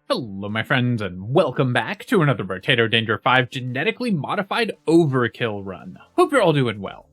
Hello my friends, and welcome back to another Brotato Danger 5 genetically modified overkill run. Hope you're all doing well.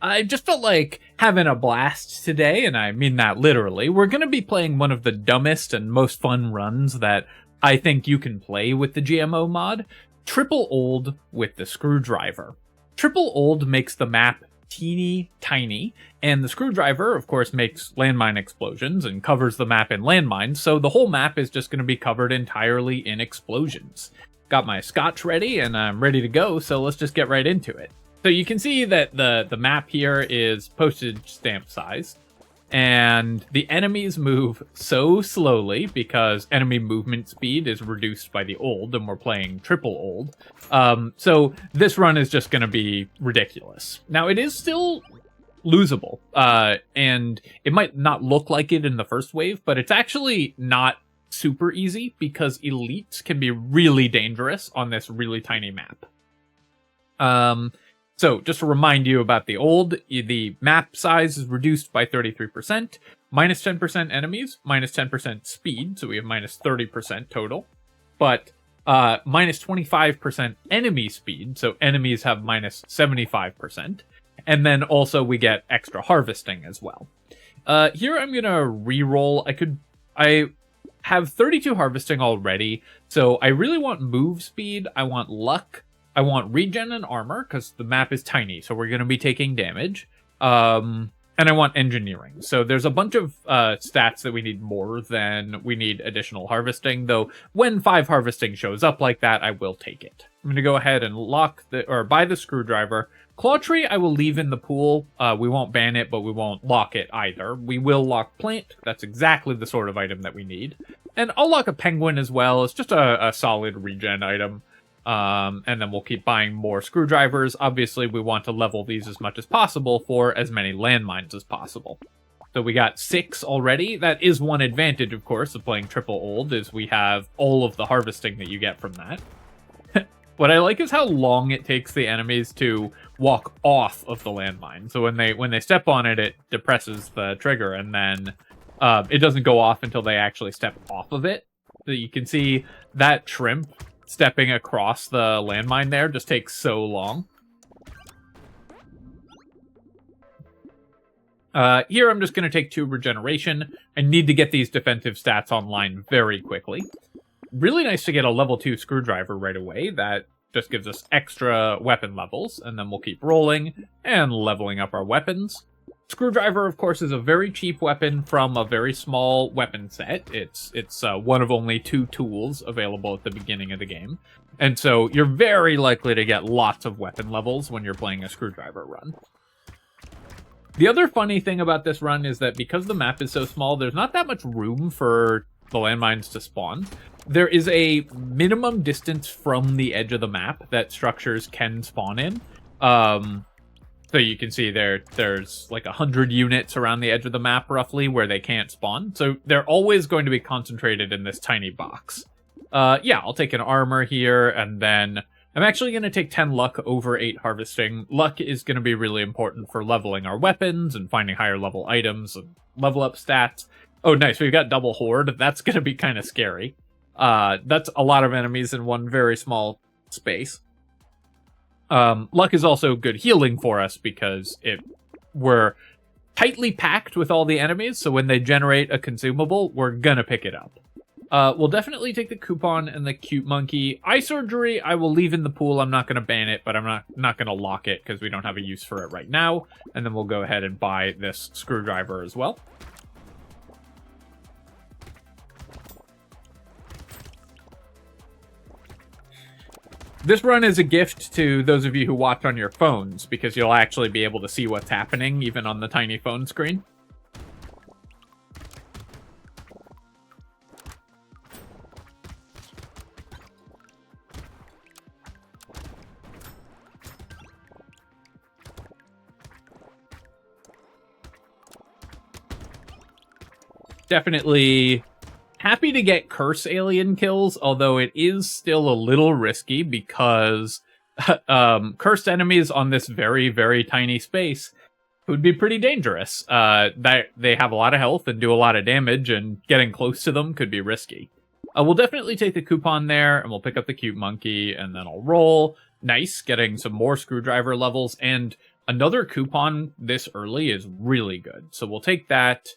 I just felt like having a blast today, and I mean that literally. We're going to be playing one of the dumbest and most fun runs that I think you can play with the GMO mod, Triple Old with the Screwdriver. Triple Old makes the map teeny tiny, and the Screwdriver, of course, makes landmine explosions and covers the map in landmines, so the whole map is just going to be covered entirely in explosions. Got my scotch ready, and I'm ready to go, so let's just get right into it. So you can see that the map here is postage stamp size, and the enemies move so slowly because enemy movement speed is reduced by the old, and we're playing triple old. So this run is just going to be ridiculous. Now, it is still losable, and it might not look like it in the first wave, but it's actually not super easy because elites can be really dangerous on this really tiny map. So, just to remind you about the old, the map size is reduced by 33%, minus 10% enemies, minus 10% speed, so we have minus 30% total, but minus 25% enemy speed, so enemies have minus 75%, and then also we get extra harvesting as well. Here I'm gonna re-roll. I have 32 harvesting already, so I really want move speed, I want luck, I want regen and armor, because the map is tiny, so we're going to be taking damage. And I want engineering. So there's a bunch of stats that we need more than we need additional harvesting, though when 5 harvesting shows up like that, I will take it. I'm going to go ahead and buy the Screwdriver. Claw Tree I will leave in the pool. We won't ban it, but we won't lock it either. We will lock Plant. That's exactly the sort of item that we need. And I'll lock a Penguin as well. It's just a solid regen item. And then we'll keep buying more Screwdrivers. Obviously, we want to level these as much as possible for as many landmines as possible. So we got 6 already. That is one advantage, of course, of playing triple old, is we have all of the harvesting that you get from that. What I like is how long it takes the enemies to walk off of the landmine. So when they step on it, it depresses the trigger, and then it doesn't go off until they actually step off of it. So you can see that shrimp stepping across the landmine there just takes so long. Here I'm just going to take 2 regeneration. I need to get these defensive stats online very quickly. Really nice to get a level 2 Screwdriver right away. That just gives us extra weapon levels, and then we'll keep rolling and leveling up our weapons. Screwdriver, of course, is a very cheap weapon from a very small weapon set. It's one of only 2 tools available at the beginning of the game. And so you're very likely to get lots of weapon levels when you're playing a Screwdriver run. The other funny thing about this run is that because the map is so small, there's not that much room for the landmines to spawn. There is a minimum distance from the edge of the map that structures can spawn in. So you can see there's like 100 units around the edge of the map, roughly, where they can't spawn. So they're always going to be concentrated in this tiny box. Yeah, I'll take an armor here, and then I'm actually going to take 10 luck over 8 harvesting. Luck is going to be really important for leveling our weapons and finding higher level items and level up stats. Oh, nice, we've got double Horde. That's going to be kind of scary. That's a lot of enemies in one very small space. Luck is also good healing for us because we're tightly packed with all the enemies, so when they generate a consumable, we're gonna pick it up. We'll definitely take the coupon and the cute monkey. Eye surgery, I will leave in the pool. I'm not gonna ban it, but I'm not gonna lock it because we don't have a use for it right now. And then we'll go ahead and buy this Screwdriver as well. This run is a gift to those of you who watch on your phones, because you'll actually be able to see what's happening, even on the tiny phone screen. Definitely happy to get curse alien kills, although it is still a little risky because cursed enemies on this very, very tiny space would be pretty dangerous. They have a lot of health and do a lot of damage, and getting close to them could be risky. We'll definitely take the coupon there, and we'll pick up the cute monkey, and then I'll roll. Nice, getting some more screwdriver levels, and another coupon this early is really good. So we'll take that.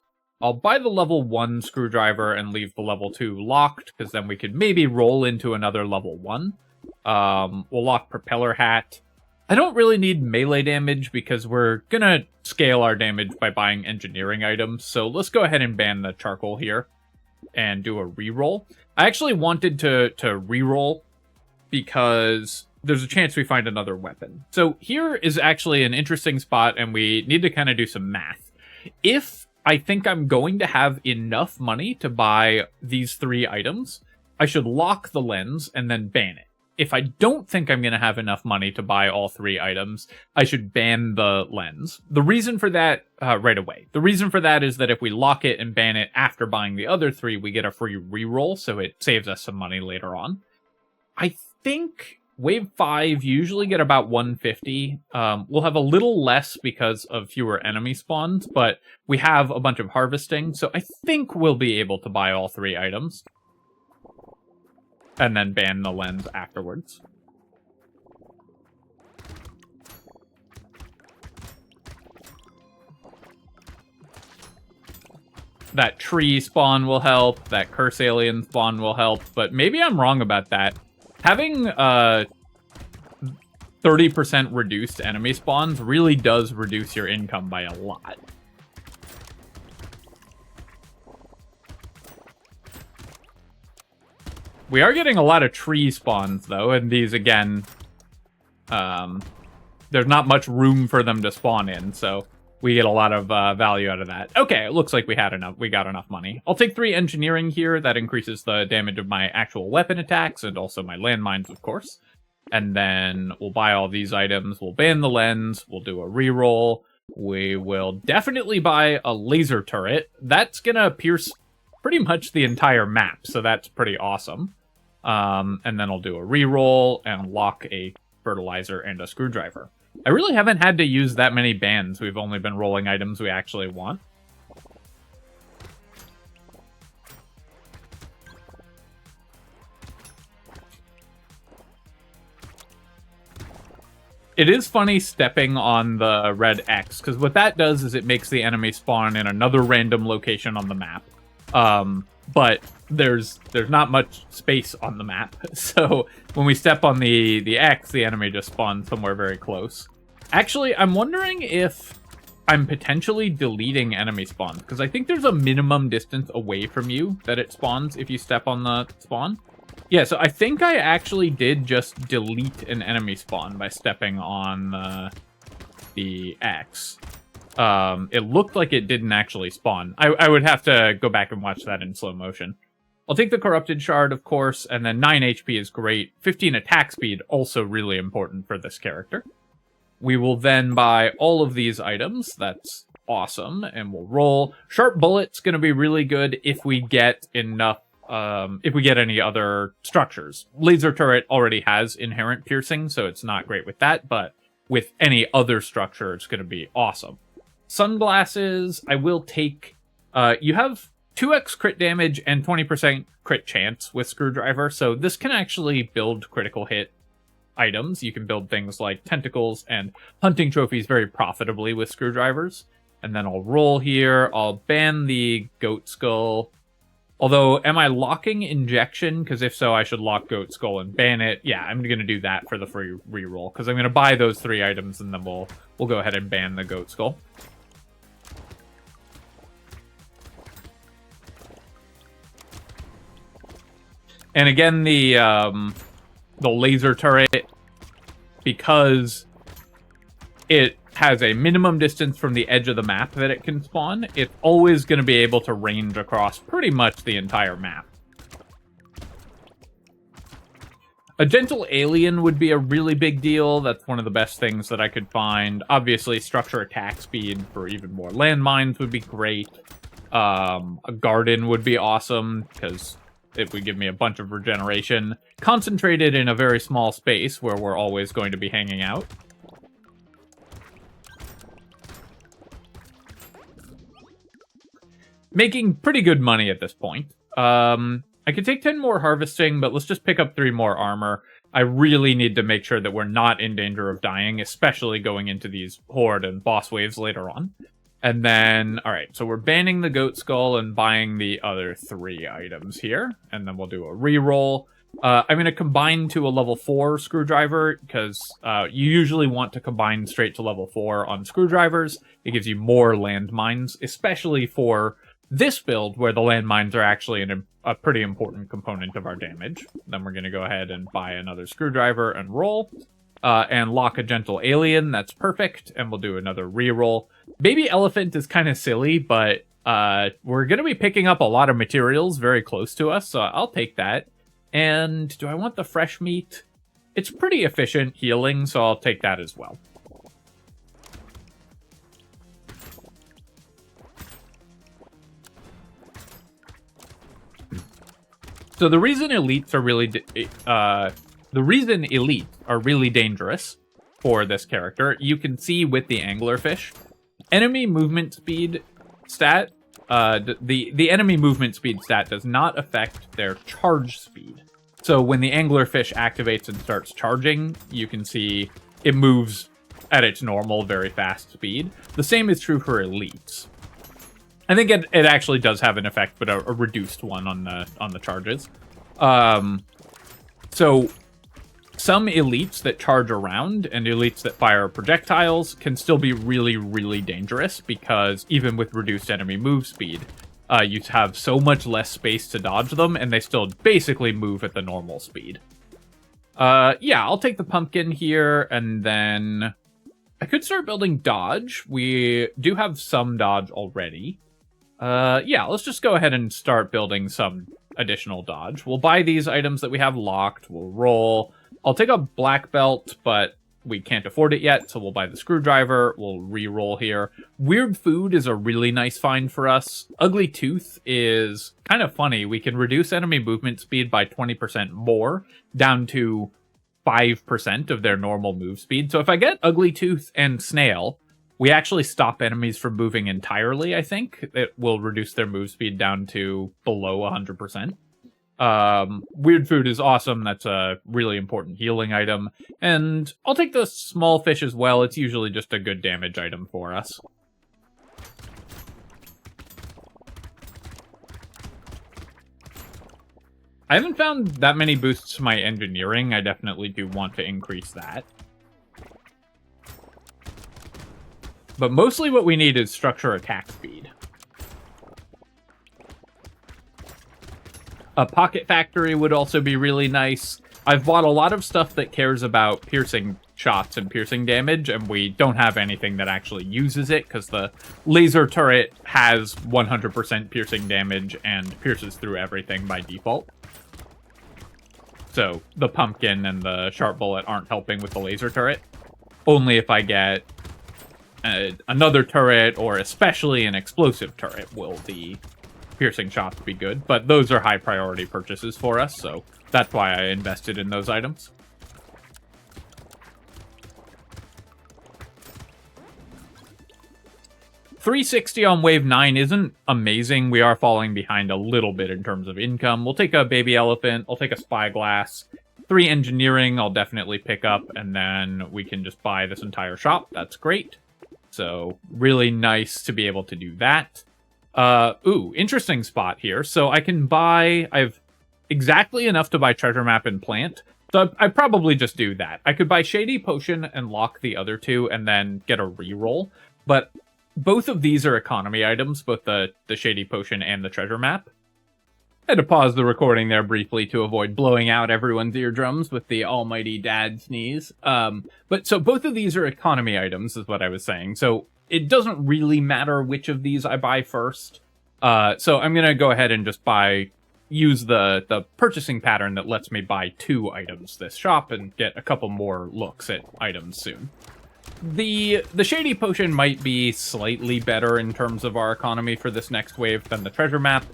I'll buy the level 1 screwdriver and leave the level 2 locked, because then we could maybe roll into another level 1. We'll lock propeller hat. I don't really need melee damage because we're gonna scale our damage by buying engineering items, so let's go ahead and ban the charcoal here and do a reroll. I actually wanted to reroll because there's a chance we find another weapon. So here is actually an interesting spot, and we need to kind of do some math. If I think I'm going to have enough money to buy these 3 items, I should lock the lens and then ban it. If I don't think I'm going to have enough money to buy all 3 items, I should ban the lens. The reason for that, right away. The reason for that is that if we lock it and ban it after buying the other 3, we get a free reroll, so it saves us some money later on. I think Wave 5 usually get about 150. We'll have a little less because of fewer enemy spawns, but we have a bunch of harvesting, so I think we'll be able to buy all 3 items. And then ban the lens afterwards. That tree spawn will help, that curse alien spawn will help, but maybe I'm wrong about that. Having 30% reduced enemy spawns really does reduce your income by a lot. We are getting a lot of tree spawns, though, and these, again, there's not much room for them to spawn in, so we get a lot of value out of that. Okay, it looks like we got enough money. I'll take 3 engineering here. That increases the damage of my actual weapon attacks, and also my landmines, of course. And then we'll buy all these items. We'll ban the lens. We'll do a reroll. We will definitely buy a laser turret. That's gonna pierce pretty much the entire map, so that's pretty awesome. And then I'll do a reroll and lock a fertilizer and a screwdriver. I really haven't had to use that many bans. We've only been rolling items we actually want. It is funny stepping on the red X, because what that does is it makes the enemy spawn in another random location on the map. But there's not much space on the map, so when we step on the X, the enemy just spawns somewhere very close. Actually, I'm wondering if I'm potentially deleting enemy spawns, because I think there's a minimum distance away from you that it spawns if you step on the spawn. Yeah, so I think I actually did just delete an enemy spawn by stepping on the X. It looked like it didn't actually spawn. I would have to go back and watch that in slow motion. I'll take the Corrupted Shard, of course, and then 9 HP is great. 15 attack speed, also really important for this character. We will then buy all of these items. That's awesome, and we'll roll. Sharp Bullet's going to be really good if we get enough, if we get any other structures. Laser Turret already has inherent piercing, so it's not great with that, but with any other structure, it's going to be awesome. Sunglasses, I will take. You have 2x crit damage and 20% crit chance with Screwdriver, so this can actually build critical hit items. You can build things like tentacles and hunting trophies very profitably with Screwdrivers. And then I'll roll here. I'll ban the Goat Skull. Although, am I locking Injection? Because if so, I should lock Goat Skull and ban it. Yeah, I'm going to do that for the free reroll, because I'm going to buy those 3 items, and then we'll go ahead and ban the Goat Skull. And again, the laser turret, because it has a minimum distance from the edge of the map that it can spawn, it's always going to be able to range across pretty much the entire map. A gentle alien would be a really big deal. That's one of the best things that I could find. Obviously, structure attack speed for even more landmines would be great. A garden would be awesome, because it would give me a bunch of regeneration, concentrated in a very small space where we're always going to be hanging out. Making pretty good money at this point. I could take 10 more harvesting, but let's just pick up 3 more armor. I really need to make sure that we're not in danger of dying, especially going into these horde and boss waves later on. And then, alright, so we're banning the goat skull and buying the other 3 items here. And then we'll do a reroll. I'm going to combine to a level 4 screwdriver, because you usually want to combine straight to level 4 on screwdrivers. It gives you more landmines, especially for this build, where the landmines are actually a pretty important component of our damage. Then we're going to go ahead and buy another screwdriver and roll. And lock a gentle alien, that's perfect. And we'll do another reroll. Baby elephant is kind of silly, but we're going to be picking up a lot of materials very close to us, so I'll take that. And do I want the fresh meat? It's pretty efficient healing, so I'll take that as well. So the reason elites are really dangerous for this character, you can see with the anglerfish. Enemy movement speed stat, the enemy movement speed stat does not affect their charge speed. So when the anglerfish activates and starts charging, you can see it moves at its normal, very fast speed. The same is true for elites. I think it actually does have an effect, but a reduced one on the charges. So some elites that charge around and elites that fire projectiles can still be really, really dangerous, because even with reduced enemy move speed, you have so much less space to dodge them, and they still basically move at the normal speed. Yeah, I'll take the pumpkin here, and then I could start building dodge. We do have some dodge already. Yeah, let's just go ahead and start building some additional dodge. We'll buy these items that we have locked. We'll roll. I'll take a black belt, but we can't afford it yet, so we'll buy the screwdriver. We'll re-roll here. Weird food is a really nice find for us. Ugly tooth is kind of funny. We can reduce enemy movement speed by 20% more, down to 5% of their normal move speed. So if I get ugly tooth and snail, we actually stop enemies from moving entirely, I think. It will reduce their move speed down to below 100%. Weird food is awesome. That's a really important healing item. And I'll take the small fish as well. It's usually just a good damage item for us. I haven't found that many boosts to my engineering. I definitely do want to increase that. But mostly what we need is structure attack speed. A pocket factory would also be really nice. I've bought a lot of stuff that cares about piercing shots and piercing damage, and we don't have anything that actually uses it, because the laser turret has 100% piercing damage and pierces through everything by default. So the pumpkin and the sharp bullet aren't helping with the laser turret. Only if I get another turret, or especially an explosive turret, will the piercing shots be good. But those are high priority purchases for us, so that's why I invested in those items. $360 on wave 9 isn't amazing. We are falling behind a little bit in terms of income. We'll take a baby elephant. I'll take a spyglass. 3 engineering I'll definitely pick up, and then we can just buy this entire shop. That's great. So really nice to be able to do that. Ooh, interesting spot here. So I can buy, I've exactly enough to buy treasure map and plant. So I probably just do that. I could buy shady potion and lock the other 2 and then get a reroll. But both of these are economy items, both the shady potion and the treasure map. I had to pause the recording there briefly to avoid blowing out everyone's eardrums with the almighty dad sneeze. But so both of these are economy items, is what I was saying. So it doesn't really matter which of these I buy first. So I'm going to go ahead and just use the purchasing pattern that lets me buy 2 items this shop and get a couple more looks at items soon. The shady potion might be slightly better in terms of our economy for this next wave than the treasure map.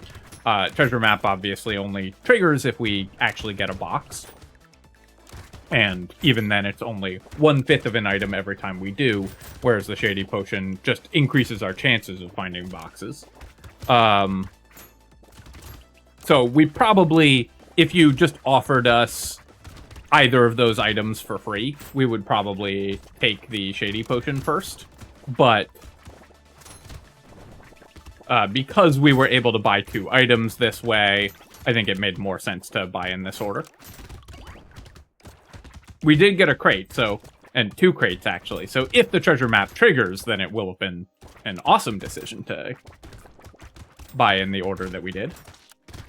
Treasure map obviously only triggers if we actually get a box. And even then, it's only 1/5 of an item every time we do, whereas the shady potion just increases our chances of finding boxes. So we probably, if you just offered us either of those items for free, we would probably take the Shady Potion first. But because we were able to buy 2 items this way, I think it made more sense to buy in this order. We did get a crate, and 2 crates actually. So if the treasure map triggers, then it will have been an awesome decision to buy in the order that we did.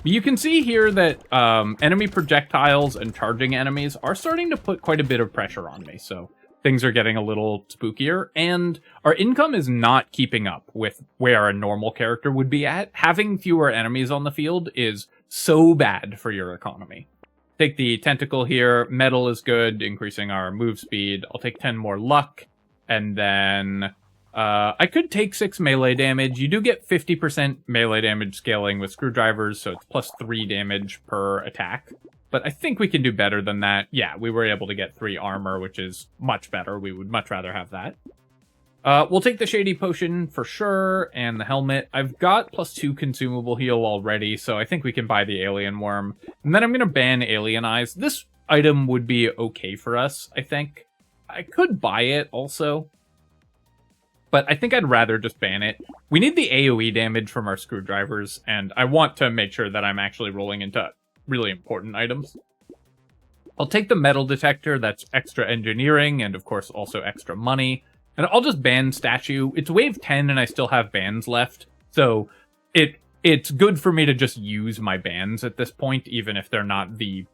You can see here that enemy projectiles and charging enemies are starting to put quite a bit of pressure on me, so things are getting a little spookier, and our income is not keeping up with where a normal character would be at. Having fewer enemies on the field is so bad for your economy. Take the tentacle here. Metal is good, increasing our move speed. I'll take 10 more luck, and then I could take 6 melee damage. You do get 50% melee damage scaling with screwdrivers, so it's plus 3 damage per attack. But I think we can do better than that. Yeah, we were able to get 3 armor, which is much better. We would much rather have that. We'll take the Shady Potion for sure, and the helmet. I've got plus 2 consumable heal already, so I think we can buy the Alien Worm. And then I'm going to ban Alien Eyes. This item would be okay for us, I think. I could buy it also, but I think I'd rather just ban it. We need the AoE damage from our screwdrivers, and I want to make sure that I'm actually rolling into really important items. I'll take the metal detector. That's extra engineering, and of course also extra money. And I'll just ban statue. It's wave 10 and I still have bans left. So it's good for me to just use my bans at this point, even if they're not the...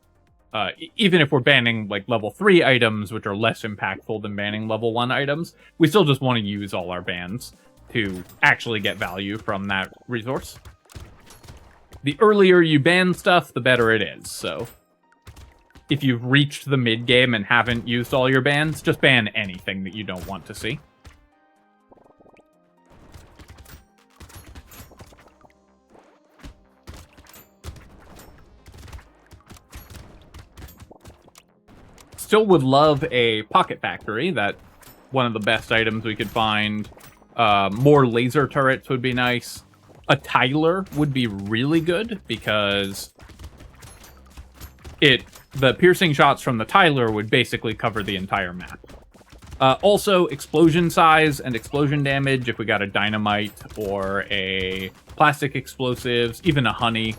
even if we're banning like level 3 items, which are less impactful than banning level 1 items, we still just want to use all our bans to actually get value from that resource. The earlier you ban stuff, the better it is, so... If you've reached the mid-game and haven't used all your bans, just ban anything that you don't want to see. Still would love a Pocket Factory. That's one of the best items we could find. More laser turrets would be nice. A Tyler would be really good because the piercing shots from the Tyler would basically cover the entire map. Also, explosion size and explosion damage, if we got a dynamite or a plastic explosives, even a honey.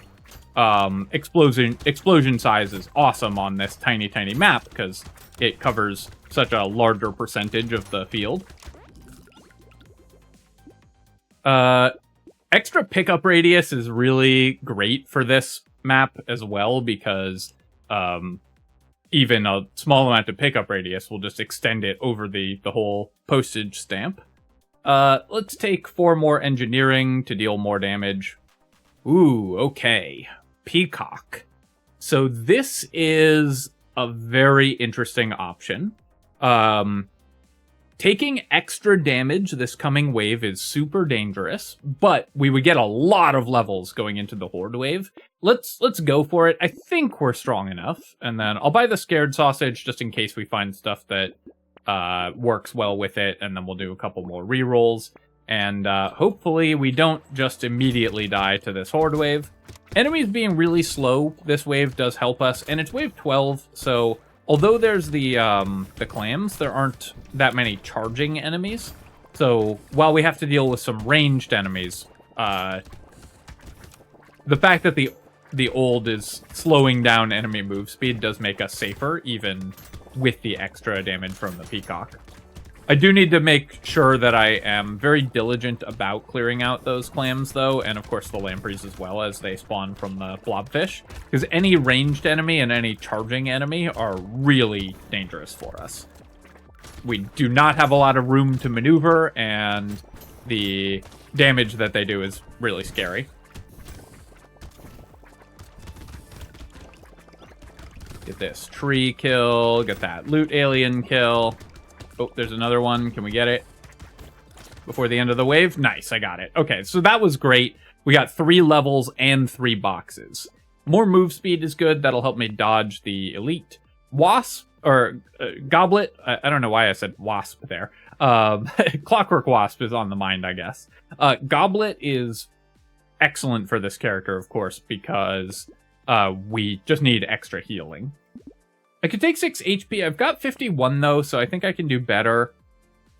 Explosion size is awesome on this tiny map because it covers such a larger percentage of the field. Extra pickup radius is really great for this map as well because even a small amount of pickup radius will just extend it over the whole postage stamp. Let's take 4 more engineering to deal more damage. Ooh, okay. Peacock. So this is a very interesting option. Taking extra damage this coming wave is super dangerous, but we would get a lot of levels going into the Horde wave. Let's go for it. I think we're strong enough, and then I'll buy the Scared Sausage just in case we find stuff that works well with it, and then we'll do a couple more rerolls, and hopefully we don't just immediately die to this Horde wave. Enemies being really slow this wave does help us, and it's wave 12, so although there's the clams, there aren't that many charging enemies. So while we have to deal with some ranged enemies, the fact that the old is slowing down enemy move speed does make us safer, even with the extra damage from the Peacock. I do need to make sure that I am very diligent about clearing out those clams, though, and of course the lampreys as well, as they spawn from the blobfish, because any ranged enemy and any charging enemy are really dangerous for us. We do not have a lot of room to maneuver, and the damage that they do is really scary. Get this tree kill, get that loot alien kill. Oh, there's another one. Can we get it before the end of the wave? Nice, I got it. Okay, so that was great. We got 3 levels and 3 boxes. More move speed is good. That'll help me dodge the elite. Wasp, or Goblet. I don't know why I said wasp there. Clockwork Wasp is on the mind, I guess. Goblet is excellent for this character, of course, because we just need extra healing. I could take 6 HP. I've got 51, though, so I think I can do better.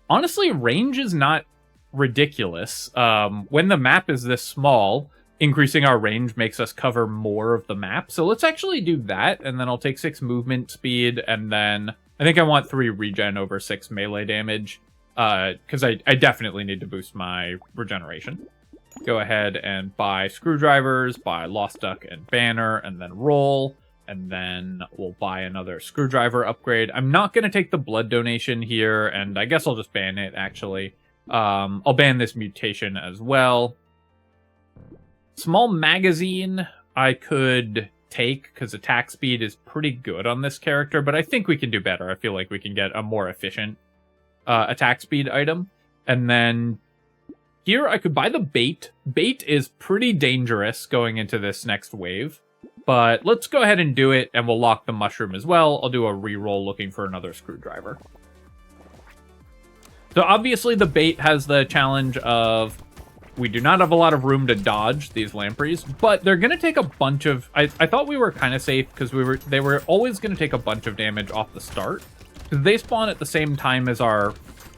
Honestly, range is not ridiculous. When the map is this small, increasing our range makes us cover more of the map. So let's actually do that, and then I'll take 6 movement speed, and then I think I want 3 regen over 6 melee damage, because I definitely need to boost my regeneration. Go ahead and buy screwdrivers, buy Lost Duck and Banner, and then roll. And then we'll buy another screwdriver upgrade. I'm not going to take the blood donation here, and I guess I'll just ban it, actually. I'll ban this mutation as well. Small magazine I could take, because attack speed is pretty good on this character, but I think we can do better. I feel like we can get a more efficient attack speed item. And then here I could buy the bait. Bait is pretty dangerous going into this next wave. But let's go ahead and do it, and we'll lock the mushroom as well. I'll do a reroll looking for another screwdriver. So obviously the bait has the challenge of we do not have a lot of room to dodge these lampreys, but they're going to take a bunch of... I thought we were kind of safe because they were always going to take a bunch of damage off the start. Because they spawn at the same time as our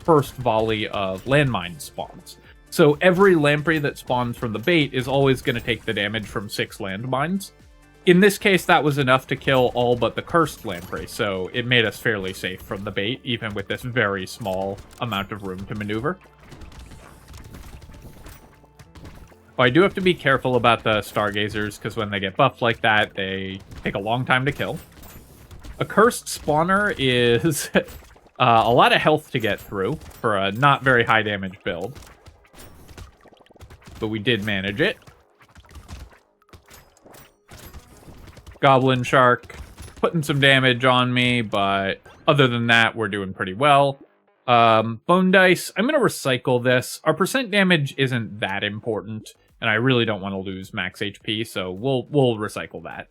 first volley of landmine spawns. So every lamprey that spawns from the bait is always going to take the damage from 6 landmines. In this case, that was enough to kill all but the cursed lamprey, so it made us fairly safe from the bait, even with this very small amount of room to maneuver. But I do have to be careful about the stargazers, because when they get buffed like that, they take a long time to kill. A cursed spawner is a lot of health to get through for a not very high damage build. But we did manage it. Goblin Shark putting some damage on me, but other than that, we're doing pretty well. Bone Dice, I'm going to recycle this. Our percent damage isn't that important, and I really don't want to lose max HP, so we'll recycle that.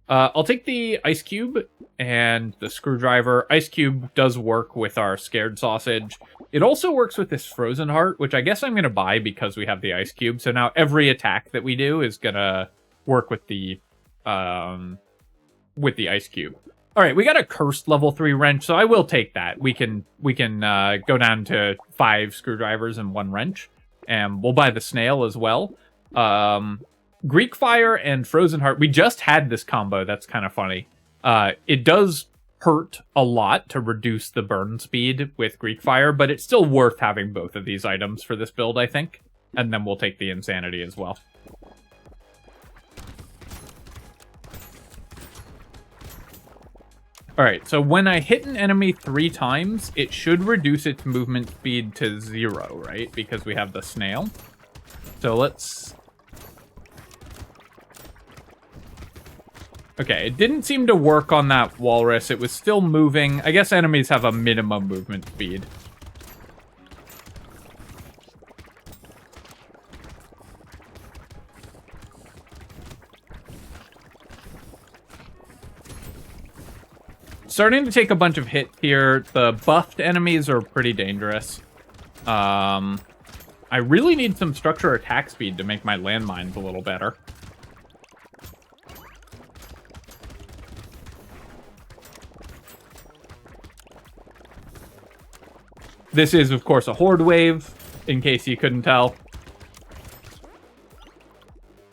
I'll take the Ice Cube and the Screwdriver. Ice Cube does work with our Scared Sausage. It also works with this Frozen Heart, which I guess I'm going to buy because we have the Ice Cube, so now every attack that we do is going to work with the Ice Cube. All right, we got a cursed level 3 wrench, so I will take that. We can go down to 5 screwdrivers and 1 wrench, and we'll buy the snail as well. Greek Fire and Frozen Heart. We just had this combo. That's kind of funny. It does hurt a lot to reduce the burn speed with Greek Fire, but it's still worth having both of these items for this build, I think. And then we'll take the Insanity as well. Alright, so when I hit an enemy 3 times, it should reduce its movement speed to 0, right? Because we have the snail. So let's... Okay, it didn't seem to work on that walrus. It was still moving. I guess enemies have a minimum movement speed. Starting to take a bunch of hits here. The buffed enemies are pretty dangerous. I really need some structure attack speed to make my landmines a little better. This is, of course, a Horde wave, in case you couldn't tell.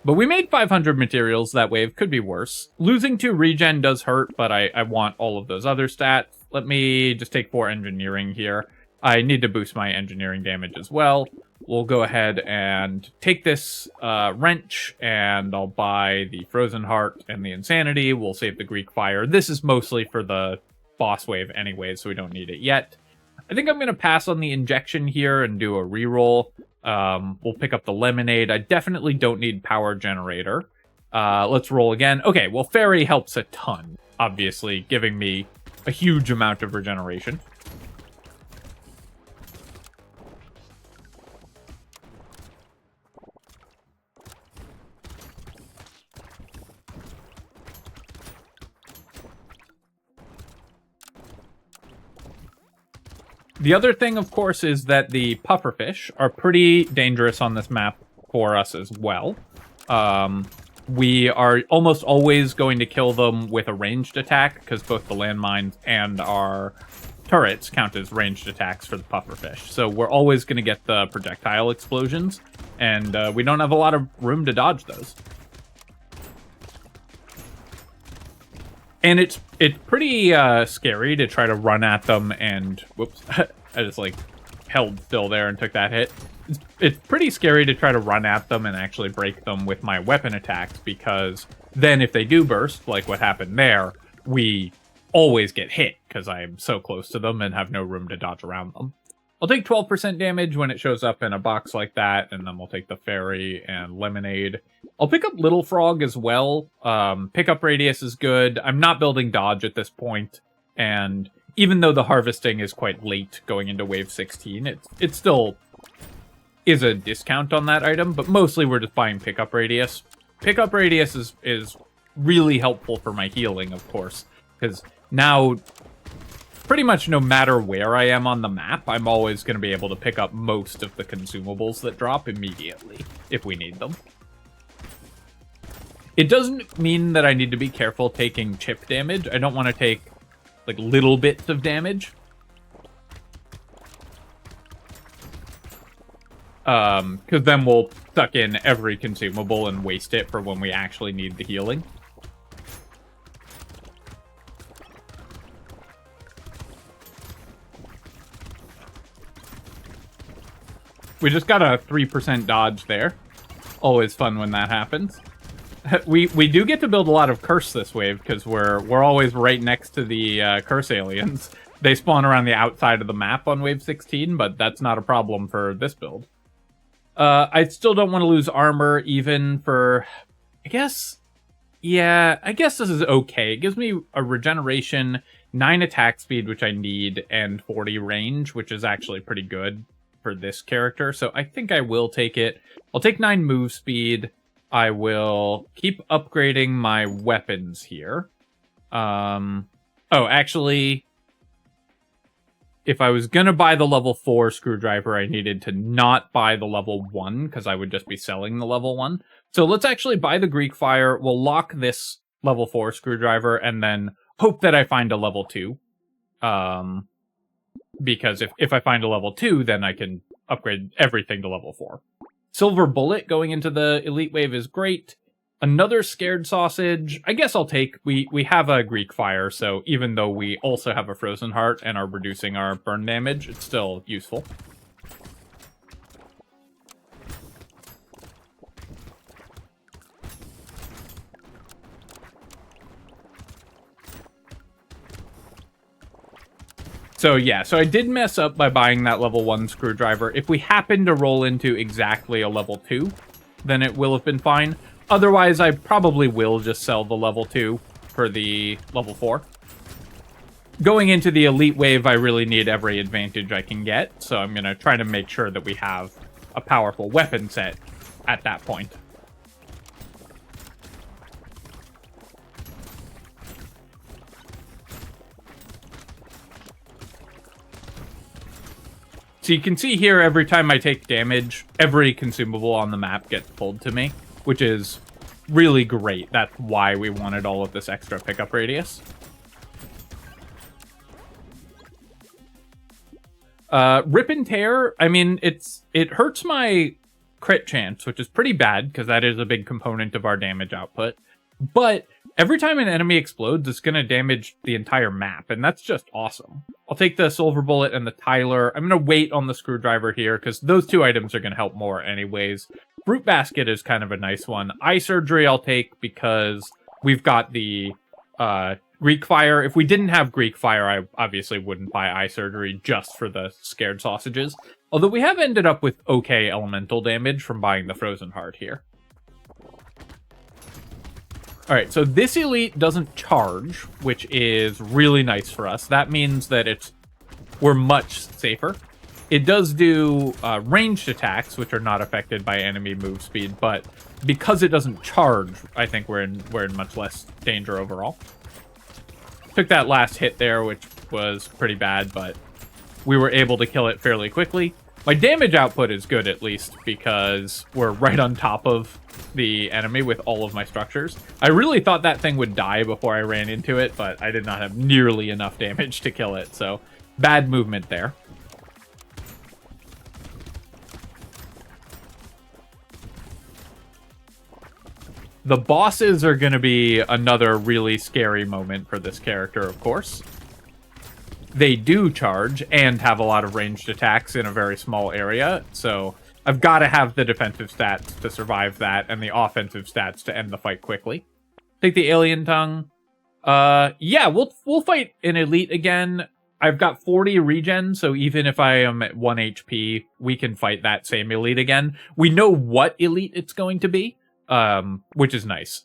But we made 500 materials that wave. Could be worse. Losing 2 regen does hurt, but I want all of those other stats. Let me just take 4 engineering here. I need to boost my engineering damage as well. We'll go ahead and take this wrench, and I'll buy the Frozen Heart and the Insanity. We'll save the Greek Fire. This is mostly for the boss wave anyway, so we don't need it yet. I think I'm going to pass on the injection here and do a reroll. We'll pick up the lemonade. I definitely don't need power generator. Let's roll again. Okay, well, fairy helps a ton, obviously, giving me a huge amount of regeneration. The other thing, of course, is that the pufferfish are pretty dangerous on this map for us as well. we are almost always going to kill them with a ranged attack, because both the landmines and our turrets count as ranged attacks for the pufferfish. So we're always going to get the projectile explosions, and we don't have a lot of room to dodge those. And it's pretty scary to try to run at them and... Whoops. I just, like, held still there and took that hit. It's pretty scary to try to run at them and actually break them with my weapon attacks, because then if they do burst, like what happened there, we always get hit, because I'm so close to them and have no room to dodge around them. I'll take 12% damage when it shows up in a box like that, and then we'll take the fairy and lemonade. I'll pick up Little Frog as well. Pickup radius is good. I'm not building dodge at this point, and even though the harvesting is quite late going into wave 16, it still is a discount on that item, but mostly we're just buying pickup radius. Pickup radius is really helpful for my healing, of course, because now pretty much no matter where I am on the map, I'm always going to be able to pick up most of the consumables that drop immediately if we need them. It doesn't mean that I need to be careful taking chip damage. I don't want to take like little bits of damage. Because then we'll suck in every consumable and waste it for when we actually need the healing. We just got a 3% dodge there. Always fun when that happens. We do get to build a lot of curse this wave, because we're always right next to the curse aliens. They spawn around the outside of the map on wave 16, but that's not a problem for this build. I still don't want to lose armor even for... I guess this is okay. It gives me a regeneration, 9 attack speed, which I need, and 40 range, which is actually pretty good for this character, so I think I will take it. I'll take 9 move speed. I will keep upgrading my weapons here. Oh, actually, if I was gonna buy the level 4 screwdriver, I needed to not buy the level 1, because I would just be selling the level 1. So let's actually buy the Greek Fire. We'll lock this level 4 screwdriver, and then hope that I find a level 2. Because if I find a level 2, then I can upgrade everything to level 4. Silver Bullet going into the Elite Wave is great. Another Scared Sausage, I guess I'll take. We have a Greek Fire, so even though we also have a Frozen Heart and are reducing our burn damage, it's still useful. So yeah, so I did mess up by buying that level 1 screwdriver. If we happen to roll into exactly a level 2, then it will have been fine. Otherwise, I probably will just sell the level 2 for the level 4. Going into the Elite Wave, I really need every advantage I can get, so I'm going to try to make sure that we have a powerful weapon set at that point. So you can see here, every time I take damage, every consumable on the map gets pulled to me, which is really great. That's why we wanted all of this extra pickup radius. Rip and Tear, I mean, it hurts my crit chance, which is pretty bad, because that is a big component of our damage output. But every time an enemy explodes, it's going to damage the entire map, and that's just awesome. I'll take the Silver Bullet and the Tyler. I'm going to wait on the Screwdriver here, because those two items are going to help more anyways. Fruit Basket is kind of a nice one. Eye Surgery I'll take, because we've got the Greek Fire. If we didn't have Greek Fire, I obviously wouldn't buy Eye Surgery just for the Scared Sausages. Although we have ended up with okay elemental damage from buying the Frozen Heart here. Alright, so this elite doesn't charge, which is really nice for us. That means that we're much safer. It does do ranged attacks, which are not affected by enemy move speed, but because it doesn't charge, I think we're in much less danger overall. Took that last hit there, which was pretty bad, but we were able to kill it fairly quickly. My damage output is good, at least, because we're right on top of the enemy with all of my structures. I really thought that thing would die before I ran into it, but I did not have nearly enough damage to kill it, so bad movement there. The bosses are going to be another really scary moment for this character, of course. They do charge and have a lot of ranged attacks in a very small area, so I've got to have the defensive stats to survive that and the offensive stats to end the fight quickly. Take the alien tongue. Yeah, we'll fight an elite again. I've got 40 regen, so even if I am at 1 HP, we can fight that same elite again. We know what elite it's going to be, which is nice.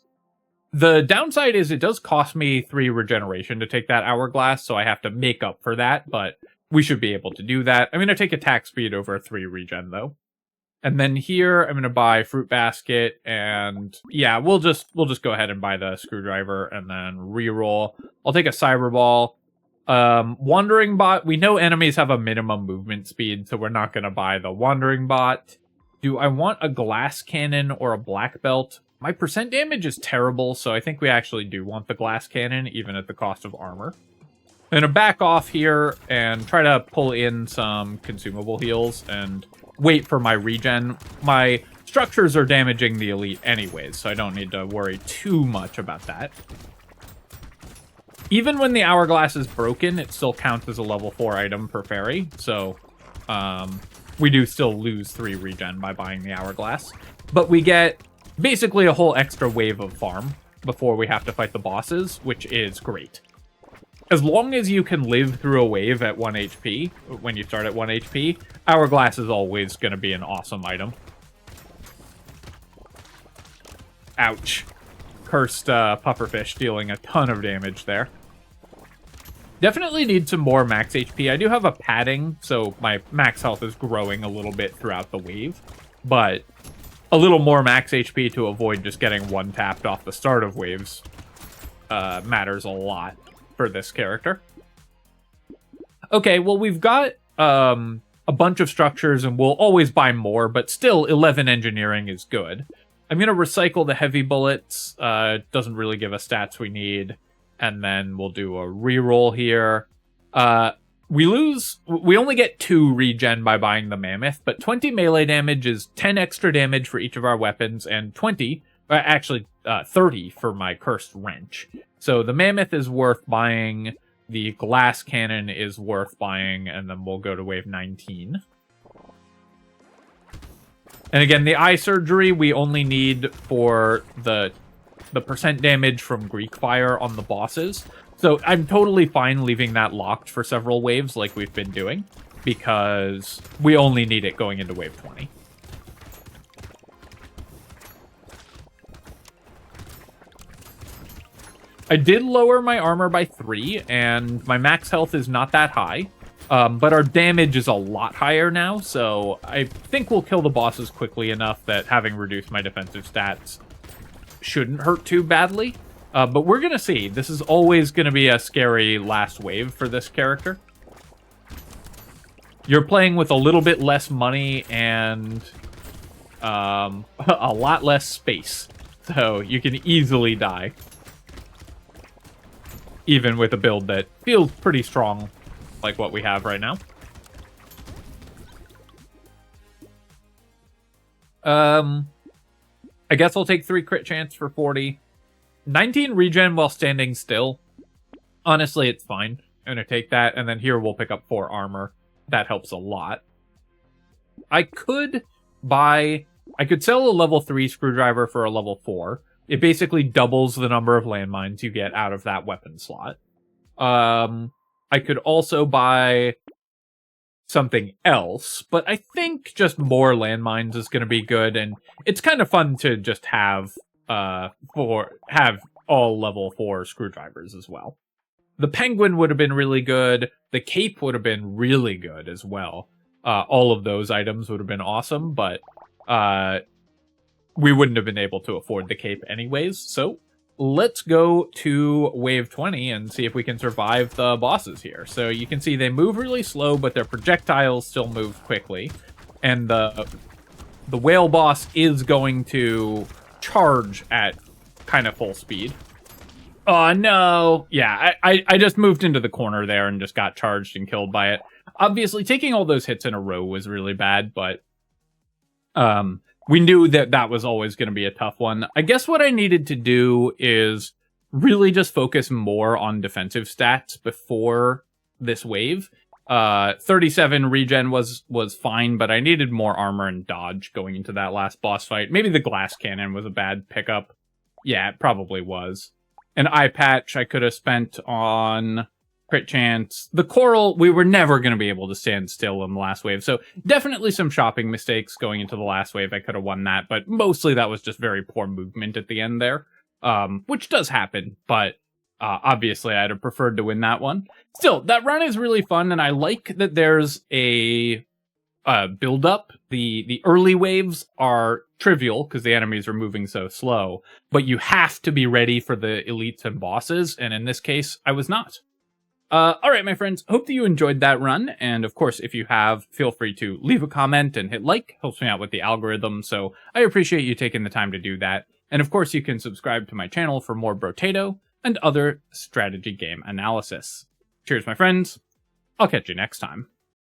The downside is it does cost me 3 regeneration to take that hourglass, so I have to make up for that, but we should be able to do that. I'm going to take attack speed over 3 regen, though. And then here, I'm going to buy Fruit Basket, and yeah, we'll just go ahead and buy the Screwdriver, and then reroll. I'll take a Cyber Ball. Wandering Bot, we know enemies have a minimum movement speed, so we're not going to buy the Wandering Bot. Do I want a Glass Cannon or a Black Belt? My percent damage is terrible, so I think we actually do want the Glass Cannon, even at the cost of armor. I'm going to back off here and try to pull in some consumable heals and wait for my regen. My structures are damaging the elite anyways, so I don't need to worry too much about that. Even when the hourglass is broken, it still counts as a level 4 item per fairy, so we do still lose 3 regen by buying the hourglass. But we get basically a whole extra wave of farm before we have to fight the bosses, which is great. As long as you can live through a wave at 1 HP, when you start at 1 HP, hourglass is always going to be an awesome item. Ouch. Cursed pufferfish dealing a ton of damage there. Definitely need some more max HP. I do have a padding, so my max health is growing a little bit throughout the wave, but a little more max HP to avoid just getting one-tapped off the start of waves matters a lot for this character. Okay, well, we've got a bunch of structures, and we'll always buy more, but still 11 engineering is good. I'm going to recycle the heavy bullets. Doesn't really give us stats we need. And then we'll do a reroll here. We only get 2 regen by buying the mammoth, but 20 melee damage is 10 extra damage for each of our weapons, and 30 for my cursed wrench. So the mammoth is worth buying, the glass cannon is worth buying, and then we'll go to wave 19. And again, the eye surgery we only need for the percent damage from Greek fire on the bosses. So I'm totally fine leaving that locked for several waves like we've been doing, because we only need it going into wave 20. I did lower my armor by 3, and my max health is not that high, but our damage is a lot higher now, so I think we'll kill the bosses quickly enough that having reduced my defensive stats shouldn't hurt too badly. But we're going to see. This is always going to be a scary last wave for this character. You're playing with a little bit less money and a lot less space, so you can easily die. Even with a build that feels pretty strong, like what we have right now. I guess I'll take 3 crit chance for 40. 19 regen while standing still. Honestly, it's fine. I'm going to take that, and then here we'll pick up 4 armor. That helps a lot. I could sell a level 3 screwdriver for a level 4. It basically doubles the number of landmines you get out of that weapon slot. I could also buy something else, but I think just more landmines is going to be good, and it's kind of fun to just have all level 4 screwdrivers as well. The penguin would have been really good. The cape would have been really good as well. All of those items would have been awesome, but we wouldn't have been able to afford the cape anyways, so let's go to wave 20 and see if we can survive the bosses here. So you can see they move really slow, but their projectiles still move quickly. And the whale boss is going to charge at kind of full speed. Oh, no. Yeah, I just moved into the corner there and just got charged and killed by it. Obviously, taking all those hits in a row was really bad, but we knew that that was always going to be a tough one. I guess what I needed to do is really just focus more on defensive stats before this wave. 37 regen was fine, but I needed more armor and dodge going into that last boss fight. Maybe the glass cannon was a bad pickup. Yeah, it probably was. An eye patch I could have spent on crit chance. The coral, we were never going to be able to stand still in the last wave, so definitely some shopping mistakes going into the last wave. I could have won that, but mostly that was just very poor movement at the end there, which does happen, but obviously I'd have preferred to win that one. Still, that run is really fun, and I like that there's a build-up. The early waves are trivial because the enemies are moving so slow, but you have to be ready for the elites and bosses, and in this case, I was not. Alright, my friends, hope that you enjoyed that run, and of course, if you have, feel free to leave a comment and hit like. Helps me out with the algorithm, so I appreciate you taking the time to do that. And of course, you can subscribe to my channel for more Brotato and other strategy game analysis. Cheers, my friends. I'll catch you next time.